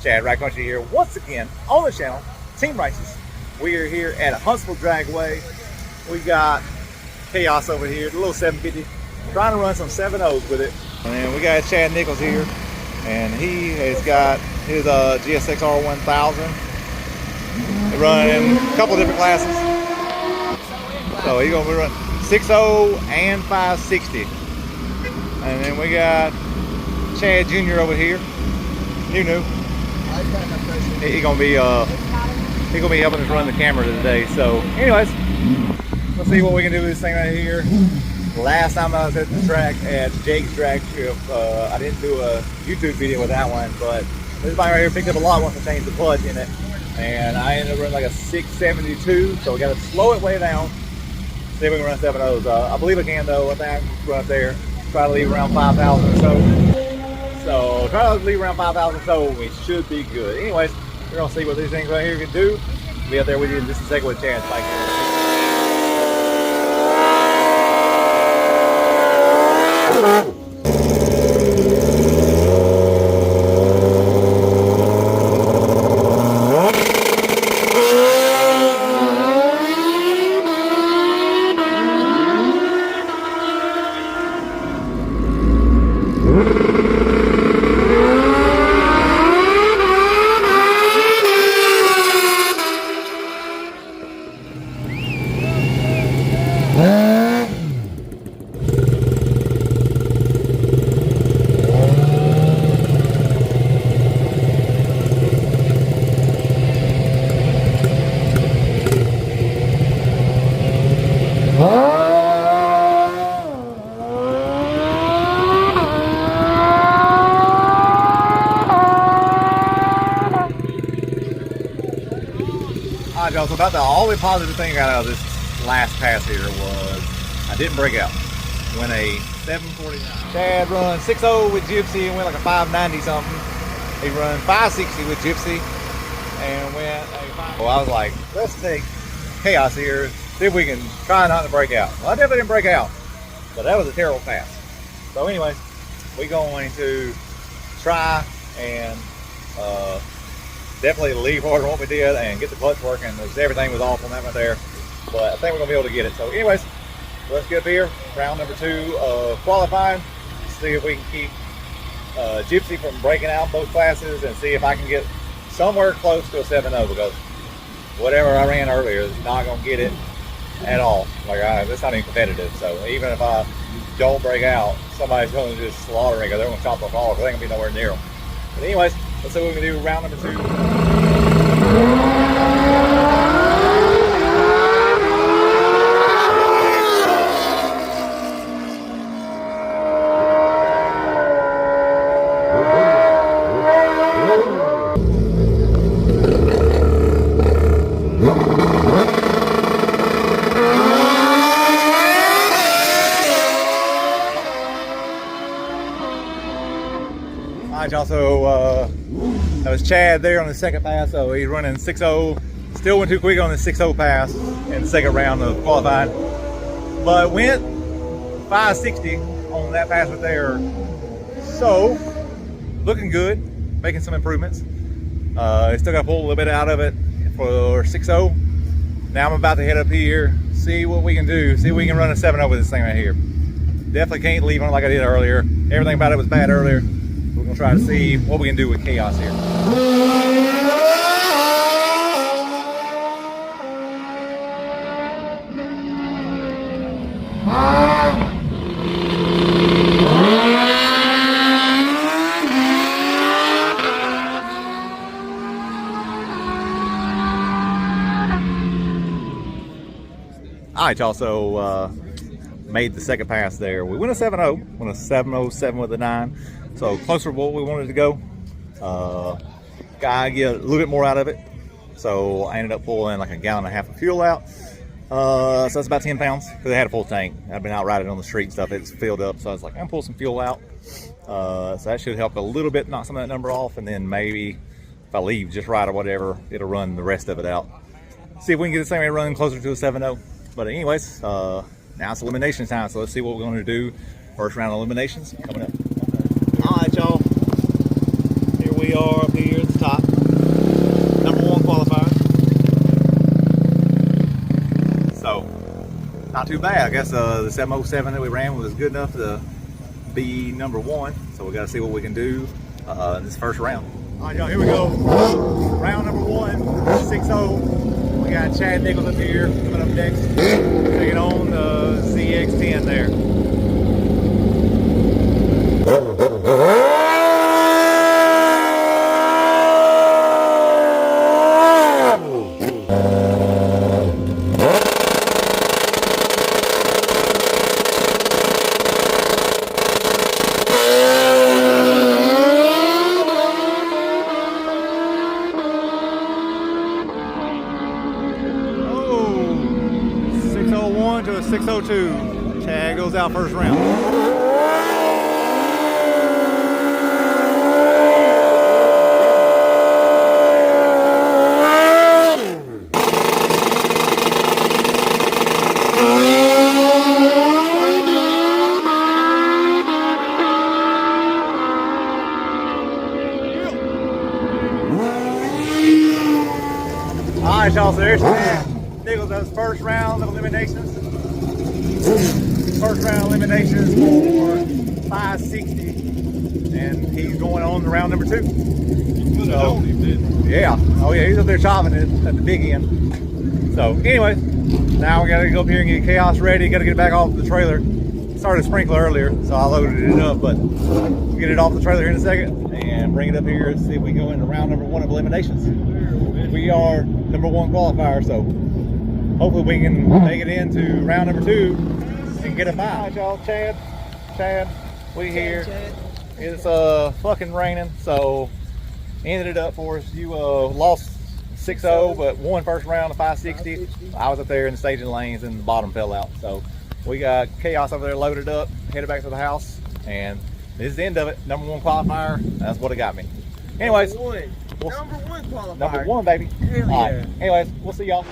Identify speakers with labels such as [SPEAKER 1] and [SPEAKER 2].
[SPEAKER 1] Chad Ride Country here once again on the channel, Team Races. We are here at Huntsville Dragway. We got Khaos over here, the little 750, trying to run some 7.0s with it. And then we got Chad Nichols here, and he has got his GSX R1000. They're running a couple of different classes. So he's gonna be running 6.0 and 560. And then we got Chad Jr. over here. New. He's gonna be helping us run the camera today. So, anyways, let's see what we can do with this thing right here. Last time I was at the track at Jake's drag strip, I didn't do a YouTube video with that one, but this bike right here picked up a lot once I changed the clutch in it, and I ended up running like a 672. So we got to slow it way down. See if we can run 7.0s. I believe I can though. I think I can run up there. Try to leave around 5,000 or so. So try to leave around 5,000 or so. We should be good. Anyways, we're gonna see what these things right here can do. Be up there with you in just a second with Chad's bike here. Alright y'all, so about the only positive thing I got out of this last pass here was I didn't break out. Went a 749. Chad run 6.0 with Gypsy and went like a 590 something. He run 560 with Gypsy and went a 5. Well, I was like, let's take Khaos here, see if we can try not to break out. Well, I definitely didn't break out, but that was a terrible pass. So anyways, we're going to try and definitely leave harder than what we did and get the clutch working. Everything was off on that one there, but I think we're gonna be able to get it. So anyways, let's get up here, round number 2 of qualifying, see if we can keep Gypsy from breaking out both classes and see if I can get somewhere close to a 7.0, because whatever I ran earlier is not gonna get it at all. Like, it's not even competitive. So even if I don't break out, somebody's gonna just slaughter me because they're gonna chop off all, because they ain't gonna be nowhere near them. But anyways, let's see what we can do round number 2. Alright y'all, so that was Chad there on the second pass. So he's running 6.0, still went too quick on the 6.0 pass in the second round of qualifying, but went 560 on that pass right there. So looking good, making some improvements. Still got to pull a little bit out of it for 6.0. Now I'm about to head up here, see what we can do, see if we can run a 7.0 with this thing right here. Definitely can't leave on it like I did earlier. Everything about it was bad earlier. We're gonna try to see what we can do with Khaos here. Alright y'all, so made the second pass there. We went a 7.0, went a 7.07 with a 9. So closer to what we wanted to go. Gotta get a little bit more out of it. So I ended up pulling like 1.5 gallons of fuel out. So that's about 10 pounds because they had a full tank. I've been out riding on the street and stuff. It's filled up. So I was like, I'm gonna pull some fuel out. So that should help a little bit, knock some of that number off. And then maybe if I leave just right or whatever, it'll run the rest of it out. See if we can get this thing running closer to a 7.0. But anyways, now it's elimination time. So let's see what we're going to do. First round of eliminations coming up. All right, y'all. Here we are up here at the top. not too bad. I guess the 707 that we ran was good enough to be number 1. So we got to see what we can do in this first round. All right, y'all, here we go. Round number 1, 6-0. We got Chad Nichols up here coming up next, taking on the ZX10 there. To a 602. Chad goes out first round. Alright, y'all, so there's Chad Nichols does first round of eliminations. First round eliminations for 560, and he's going on to round number 2. So, yeah, oh yeah, he's up there chopping it at the big end. So, anyway, now we gotta go up here and get Khaos ready. Gotta get it back off the trailer. Started a sprinkler earlier, so I loaded it up, but we'll get it off the trailer here in a second and bring it up here and see if we go into round number 1 of eliminations. We are number 1 qualifier, so hopefully we can make it into round number 2 and get a bye. All right, y'all, Chad, we here. It's fucking raining, so ended it up for us. You lost 6-0, but won first round of 560. I was up there in the staging lanes and the bottom fell out. So we got Khaos over there loaded up, headed back to the house, and this is the end of it. Number 1 qualifier. That's what it got me. Anyways,
[SPEAKER 2] number 1 qualifier.
[SPEAKER 1] Number 1, baby.
[SPEAKER 2] Hell yeah.
[SPEAKER 1] All right. Anyways, we'll see y'all.